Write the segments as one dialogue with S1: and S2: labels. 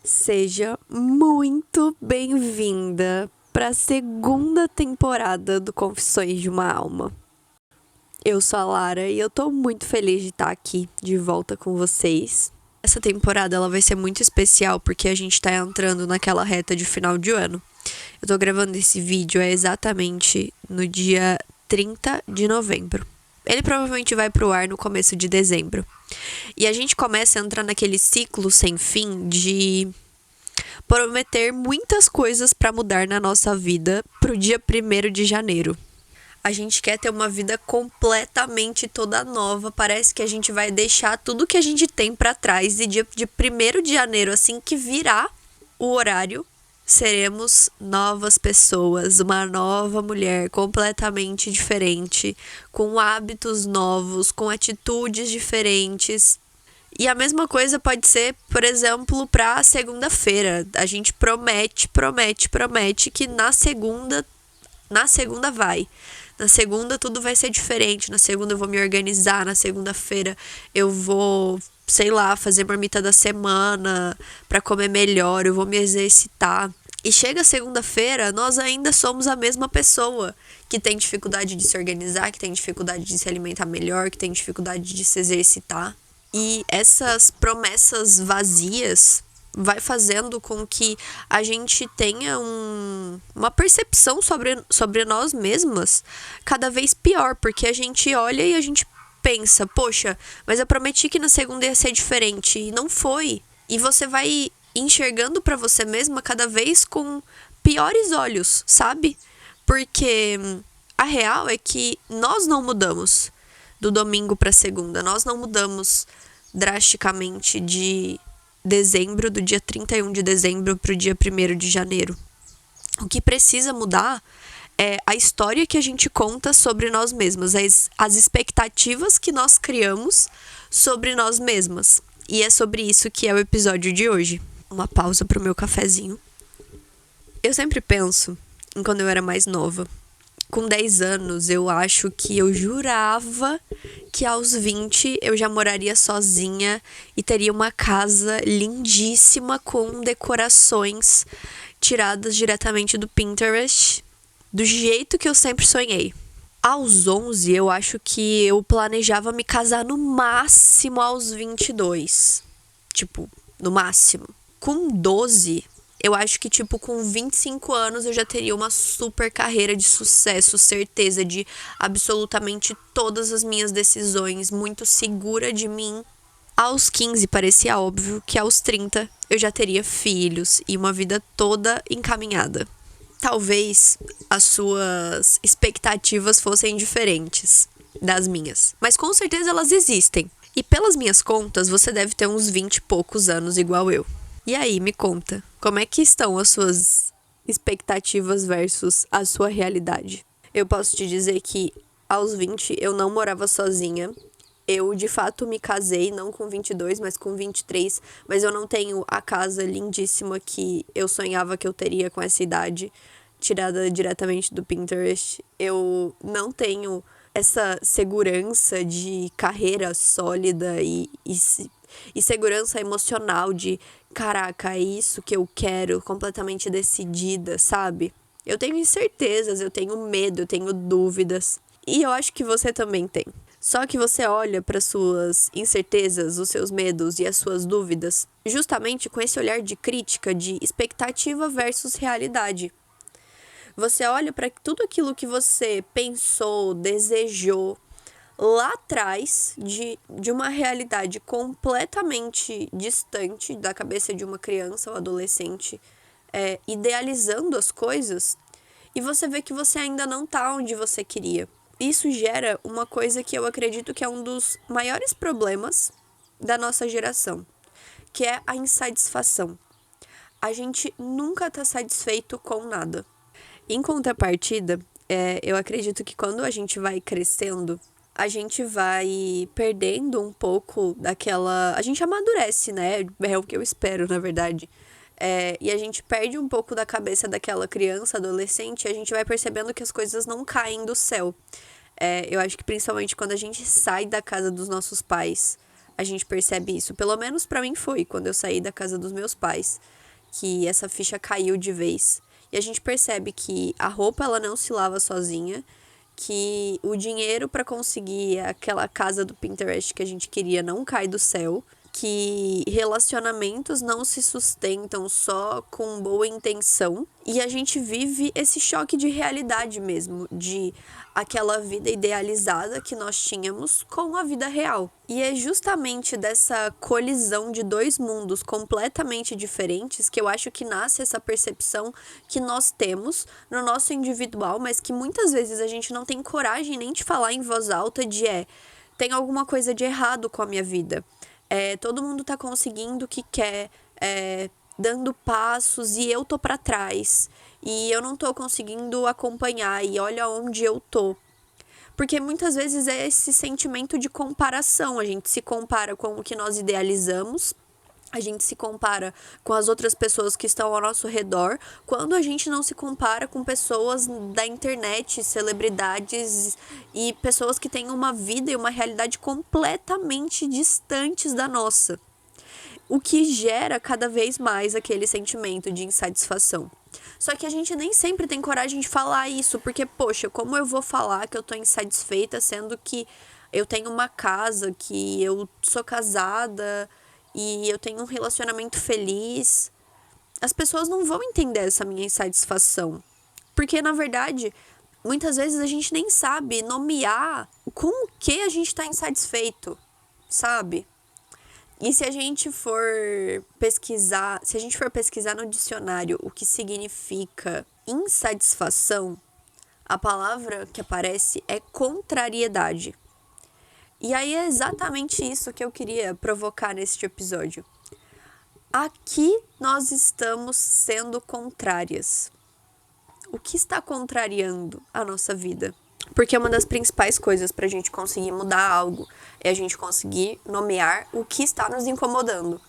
S1: Seja muito bem-vinda para a segunda temporada do Confissões de uma Alma. Eu sou a Lara e eu tô muito feliz de estar aqui de volta com vocês. Essa temporada ela vai ser muito especial porque a gente tá entrando naquela reta de final de ano. Eu tô gravando esse vídeo exatamente no dia 30 de novembro. Ele provavelmente vai pro ar no começo de dezembro. E a gente começa a entrar naquele ciclo sem fim de prometer muitas coisas para mudar na nossa vida pro dia 1º de janeiro. A gente quer ter uma vida completamente toda nova. Parece que a gente vai deixar tudo que a gente tem para trás. E dia de 1º de janeiro, assim que virar o horário, seremos novas pessoas, uma nova mulher completamente diferente, com hábitos novos, com atitudes diferentes. E a mesma coisa pode ser, por exemplo, para segunda-feira. A gente promete que na segunda vai. Na segunda tudo vai ser diferente. Na segunda eu vou me organizar. Na segunda-feira eu vou, sei lá, fazer marmita da semana para comer melhor. Eu vou me exercitar. E chega segunda-feira, nós ainda somos a mesma pessoa que tem dificuldade de se organizar, que tem dificuldade de se alimentar melhor, que tem dificuldade de se exercitar. E essas promessas vazias vai fazendo com que a gente tenha uma percepção sobre nós mesmas cada vez pior, porque a gente olha e a gente pensa, poxa, mas eu prometi que na segunda ia ser diferente, e não foi. E você vai enxergando pra você mesma cada vez com piores olhos, sabe? Porque a real é que nós não mudamos do domingo pra segunda, nós não mudamos drasticamente de dezembro, do dia 31 de dezembro pro dia 1º de janeiro. O que precisa mudar é a história que a gente conta sobre nós mesmas, as expectativas que nós criamos sobre nós mesmas. E é sobre isso que é o episódio de hoje. Uma pausa pro meu cafezinho. Eu sempre penso em quando eu era mais nova. Com 10 anos, eu acho que eu jurava que aos 20 eu já moraria sozinha e teria uma casa lindíssima com decorações tiradas diretamente do Pinterest, do jeito que eu sempre sonhei. Aos 11, eu acho que eu planejava me casar no máximo aos 22. Tipo, no máximo. Com 12... eu acho que, com 25 anos eu já teria uma super carreira de sucesso, certeza de absolutamente todas as minhas decisões, muito segura de mim. Aos 15 parecia óbvio que aos 30 eu já teria filhos e uma vida toda encaminhada. Talvez as suas expectativas fossem diferentes das minhas, mas com certeza elas existem. E pelas minhas contas, você deve ter uns 20 e poucos anos igual eu. E aí, me conta, como é que estão as suas expectativas versus a sua realidade? Eu posso te dizer que aos 20 eu não morava sozinha. Eu, de fato, me casei, não com 22, mas com 23. Mas eu não tenho a casa lindíssima que eu sonhava que eu teria com essa idade, tirada diretamente do Pinterest. Eu não tenho essa segurança de carreira sólida e segurança emocional de, caraca, é isso que eu quero, completamente decidida, sabe? Eu tenho incertezas, eu tenho medo, eu tenho dúvidas. E eu acho que você também tem. Só que você olha para suas incertezas, os seus medos e as suas dúvidas justamente com esse olhar de crítica, de expectativa versus realidade. Você olha para tudo aquilo que você pensou, desejou lá atrás de uma realidade completamente distante da cabeça de uma criança ou adolescente, idealizando as coisas, e você vê que você ainda não tá onde você queria. Isso gera uma coisa que eu acredito que é um dos maiores problemas da nossa geração, que é a insatisfação. A gente nunca tá satisfeito com nada. Em contrapartida, eu acredito que quando a gente vai crescendo, a gente vai perdendo um pouco daquela... a gente amadurece, né? É o que eu espero, na verdade. E a gente perde um pouco da cabeça daquela criança, adolescente, e a gente vai percebendo que as coisas não caem do céu. Eu acho que principalmente quando a gente sai da casa dos nossos pais, a gente percebe isso. Pelo menos pra mim foi, quando eu saí da casa dos meus pais, que essa ficha caiu de vez. E a gente percebe que a roupa, ela não se lava sozinha, que o dinheiro pra conseguir aquela casa do Pinterest que a gente queria não cai do céu, que relacionamentos não se sustentam só com boa intenção, e a gente vive esse choque de realidade mesmo, de aquela vida idealizada que nós tínhamos com a vida real. E é justamente dessa colisão de dois mundos completamente diferentes que eu acho que nasce essa percepção que nós temos no nosso individual, mas que muitas vezes a gente não tem coragem nem de falar em voz alta de tem alguma coisa de errado com a minha vida. Todo mundo tá conseguindo o que quer, dando passos e eu tô pra trás. E eu não tô conseguindo acompanhar e olha onde eu tô. Porque muitas vezes é esse sentimento de comparação. A gente se compara com o que nós idealizamos. A gente se compara com as outras pessoas que estão ao nosso redor, quando a gente não se compara com pessoas da internet, celebridades e pessoas que têm uma vida e uma realidade completamente distantes da nossa. O que gera cada vez mais aquele sentimento de insatisfação. Só que a gente nem sempre tem coragem de falar isso, porque, poxa, como eu vou falar que eu tô insatisfeita, sendo que eu tenho uma casa, que eu sou casada e eu tenho um relacionamento feliz? As pessoas não vão entender essa minha insatisfação. Porque, na verdade, muitas vezes a gente nem sabe nomear com o que a gente tá insatisfeito, sabe? E se a gente for pesquisar no dicionário o que significa insatisfação, a palavra que aparece é contrariedade. E aí é exatamente isso que eu queria provocar neste episódio. Aqui nós estamos sendo contrárias. O que está contrariando a nossa vida? Porque uma das principais coisas para a gente conseguir mudar algo é a gente conseguir nomear o que está nos incomodando.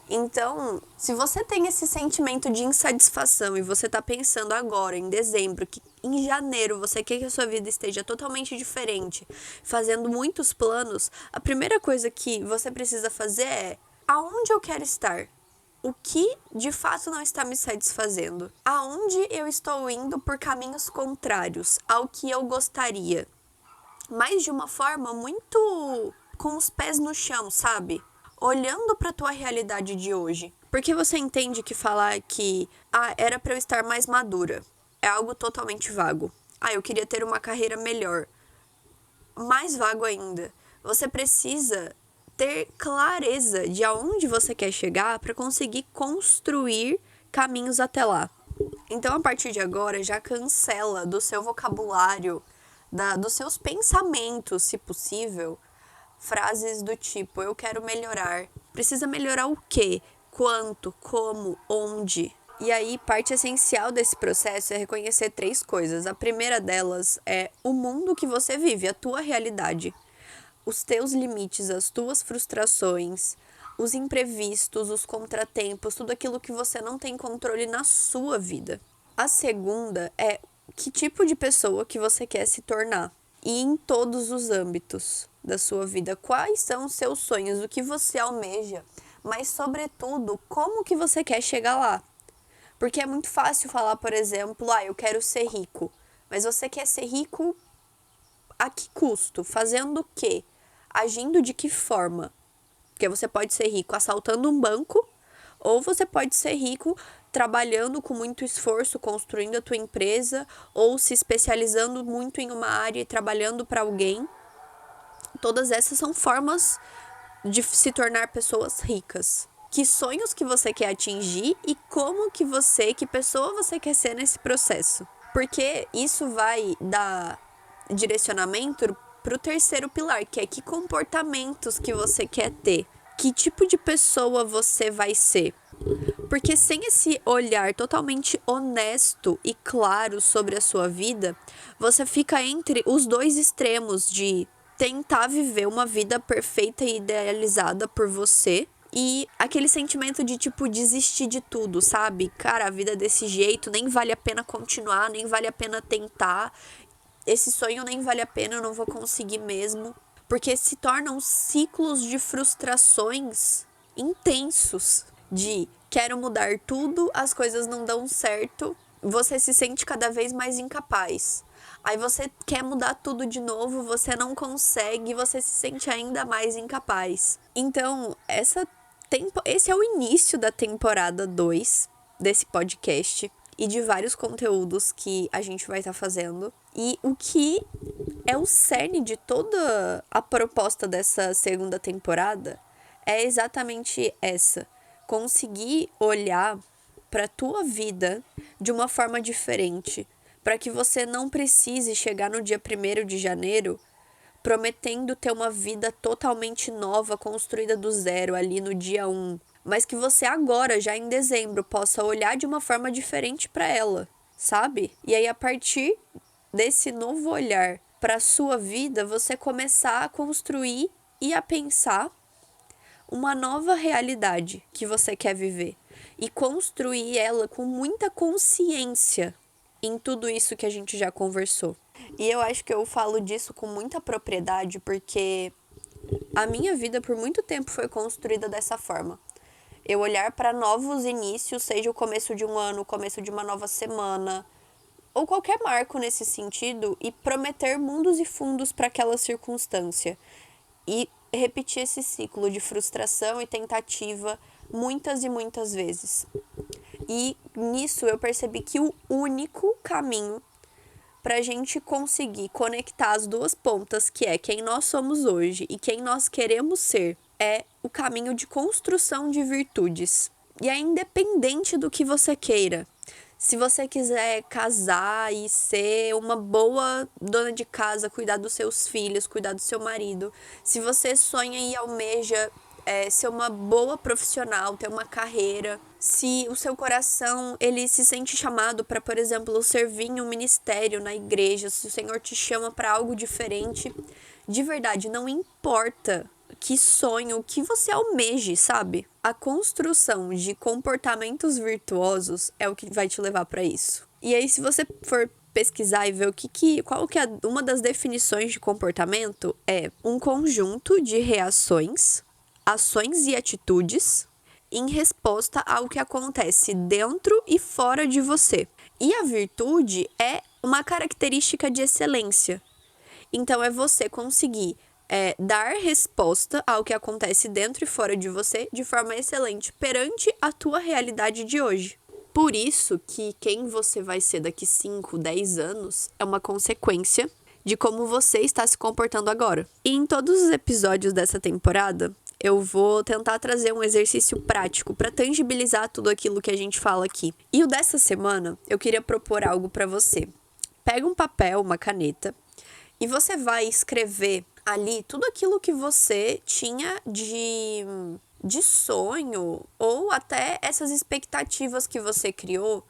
S1: Então, se você tem esse sentimento de insatisfação e você está pensando agora, em dezembro, que em janeiro você quer que a sua vida esteja totalmente diferente, fazendo muitos planos, a primeira coisa que você precisa fazer é: aonde eu quero estar? O que de fato não está me satisfazendo? Aonde eu estou indo por caminhos contrários ao que eu gostaria? Mas de uma forma muito com os pés no chão, sabe? Olhando para a tua realidade de hoje. Porque você entende que falar que era para eu estar mais madura é algo totalmente vago. Eu queria ter uma carreira melhor. Mais vago ainda. Você precisa ter clareza de aonde você quer chegar para conseguir construir caminhos até lá. Então, a partir de agora, já cancela do seu vocabulário, dos seus pensamentos, se possível, frases do tipo: eu quero melhorar. Precisa melhorar o quê? Quanto? Como? Onde? E aí, parte essencial desse processo é reconhecer 3 coisas. A primeira delas é o mundo que você vive, a tua realidade. Os teus limites, as tuas frustrações, os imprevistos, os contratempos, tudo aquilo que você não tem controle na sua vida. A segunda é que tipo de pessoa que você quer se tornar. E em todos os âmbitos da sua vida. Quais são os seus sonhos, o que você almeja, mas sobretudo, como que você quer chegar lá. Porque é muito fácil falar, por exemplo, eu quero ser rico. Mas você quer ser rico a que custo? Fazendo o quê? Agindo de que forma? Porque você pode ser rico assaltando um banco, ou você pode ser rico trabalhando com muito esforço, construindo a tua empresa, ou se especializando muito em uma área e trabalhando para alguém. Todas essas são formas de se tornar pessoas ricas. Que sonhos que você quer atingir e que pessoa você quer ser nesse processo. Porque isso vai dar direcionamento para o terceiro pilar, que é que comportamentos que você quer ter. Que tipo de pessoa você vai ser? Porque sem esse olhar totalmente honesto e claro sobre a sua vida, você fica entre os 2 extremos de tentar viver uma vida perfeita e idealizada por você e aquele sentimento de, desistir de tudo, sabe? Cara, a vida é desse jeito, nem vale a pena continuar, nem vale a pena tentar. Esse sonho nem vale a pena, eu não vou conseguir mesmo. porque se tornam ciclos de frustrações intensos, de quero mudar tudo, as coisas não dão certo, você se sente cada vez mais incapaz. Aí você quer mudar tudo de novo, você não consegue, você se sente ainda mais incapaz. Então, esse é o início da temporada 2 desse podcast e de vários conteúdos que a gente vai estar fazendo. E o que é o cerne de toda a proposta dessa segunda temporada é exatamente essa: conseguir olhar para a tua vida de uma forma diferente, para que você não precise chegar no dia 1º de janeiro prometendo ter uma vida totalmente nova, construída do zero ali no dia 1, mas que você agora, já em dezembro, possa olhar de uma forma diferente para ela, sabe? E aí, a partir desse novo olhar para a sua vida, você começar a construir e a pensar uma nova realidade que você quer viver e construir ela com muita consciência em tudo isso que a gente já conversou. E eu acho que eu falo disso com muita propriedade porque a minha vida por muito tempo foi construída dessa forma. Eu olhar para novos inícios, seja o começo de um ano, o começo de uma nova semana, ou qualquer marco nesse sentido, e prometer mundos e fundos para aquela circunstância. E repetir esse ciclo de frustração e tentativa muitas e muitas vezes. E nisso eu percebi que o único caminho para a gente conseguir conectar as duas pontas, que é quem nós somos hoje e quem nós queremos ser, é o caminho de construção de virtudes. E é independente do que você queira. Se você quiser casar e ser uma boa dona de casa, cuidar dos seus filhos, cuidar do seu marido, se você sonha e almeja ser uma boa profissional, ter uma carreira, se o seu coração ele se sente chamado para, por exemplo, servir em um ministério na igreja, se o Senhor te chama para algo diferente, de verdade, não importa que sonho, que você almeje, sabe? A construção de comportamentos virtuosos é o que vai te levar para isso. E aí, se você for pesquisar e ver qual que é uma das definições de comportamento, é um conjunto de reações, ações e atitudes em resposta ao que acontece dentro e fora de você. E a virtude é uma característica de excelência. Então, é você conseguir dar resposta ao que acontece dentro e fora de você de forma excelente perante a tua realidade de hoje. Por isso que quem você vai ser daqui 5, 10 anos é uma consequência de como você está se comportando agora. E em todos os episódios dessa temporada, eu vou tentar trazer um exercício prático para tangibilizar tudo aquilo que a gente fala aqui. E o dessa semana, eu queria propor algo para você. Pega um papel, uma caneta, e você vai escrever ali tudo aquilo que você tinha de sonho, ou até essas expectativas que você criou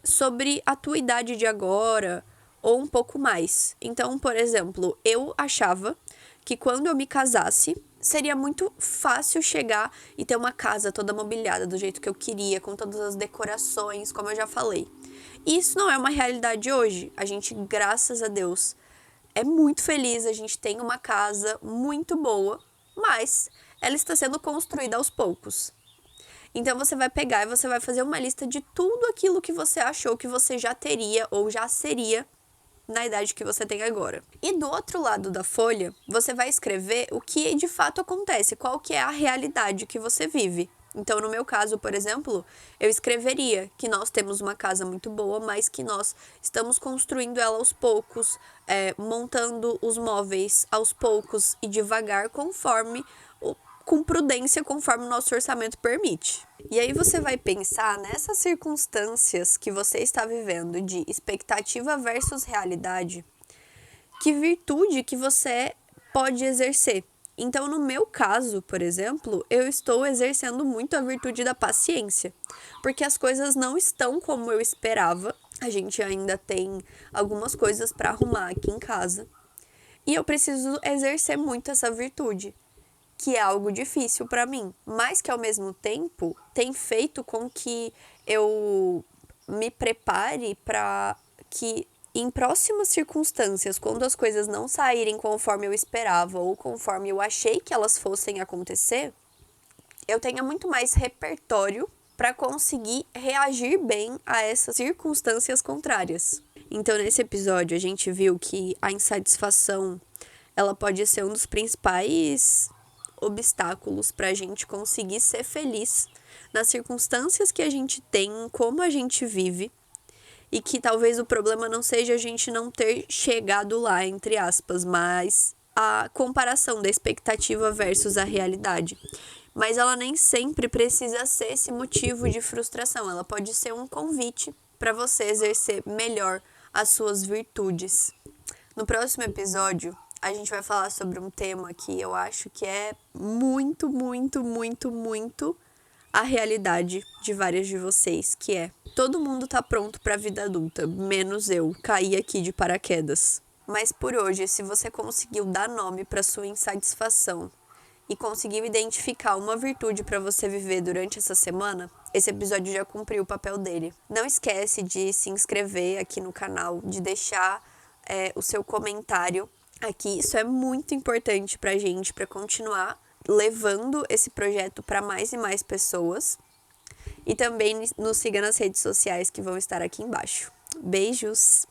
S1: sobre a tua idade de agora, ou um pouco mais. Então, por exemplo, eu achava que quando eu me casasse, seria muito fácil chegar e ter uma casa toda mobiliada do jeito que eu queria, com todas as decorações, como eu já falei. E isso não é uma realidade hoje. A gente, graças a Deus, é muito feliz, a gente tem uma casa muito boa, mas ela está sendo construída aos poucos. Então você vai pegar e você vai fazer uma lista de tudo aquilo que você achou que você já teria ou já seria na idade que você tem agora. E do outro lado da folha, você vai escrever o que de fato acontece, qual que é a realidade que você vive. Então, no meu caso, por exemplo, eu escreveria que nós temos uma casa muito boa, mas que nós estamos construindo ela aos poucos, montando os móveis aos poucos e devagar, com prudência, conforme o nosso orçamento permite. E aí você vai pensar nessas circunstâncias que você está vivendo de expectativa versus realidade, que virtude que você pode exercer. Então, no meu caso, por exemplo, eu estou exercendo muito a virtude da paciência, porque as coisas não estão como eu esperava. A gente ainda tem algumas coisas para arrumar aqui em casa. E eu preciso exercer muito essa virtude, que é algo difícil para mim, mas que ao mesmo tempo tem feito com que eu me prepare para que em próximas circunstâncias, quando as coisas não saírem conforme eu esperava ou conforme eu achei que elas fossem acontecer, eu tenha muito mais repertório para conseguir reagir bem a essas circunstâncias contrárias. Então, nesse episódio, a gente viu que a insatisfação ela pode ser um dos principais obstáculos para a gente conseguir ser feliz nas circunstâncias que a gente tem, como a gente vive, e que talvez o problema não seja a gente não ter chegado lá, entre aspas, mas a comparação da expectativa versus a realidade. Mas ela nem sempre precisa ser esse motivo de frustração, ela pode ser um convite para você exercer melhor as suas virtudes. No próximo episódio, a gente vai falar sobre um tema que eu acho que é muito a realidade de várias de vocês, que é: todo mundo tá pronto para a vida adulta, menos eu, caí aqui de paraquedas. Mas por hoje, se você conseguiu dar nome para sua insatisfação e conseguiu identificar uma virtude para você viver durante essa semana, esse episódio já cumpriu o papel dele. Não esquece de se inscrever aqui no canal, de deixar o seu comentário aqui. Isso é muito importante pra gente, para continuar levando esse projeto para mais e mais pessoas. E também nos siga nas redes sociais que vão estar aqui embaixo. Beijos!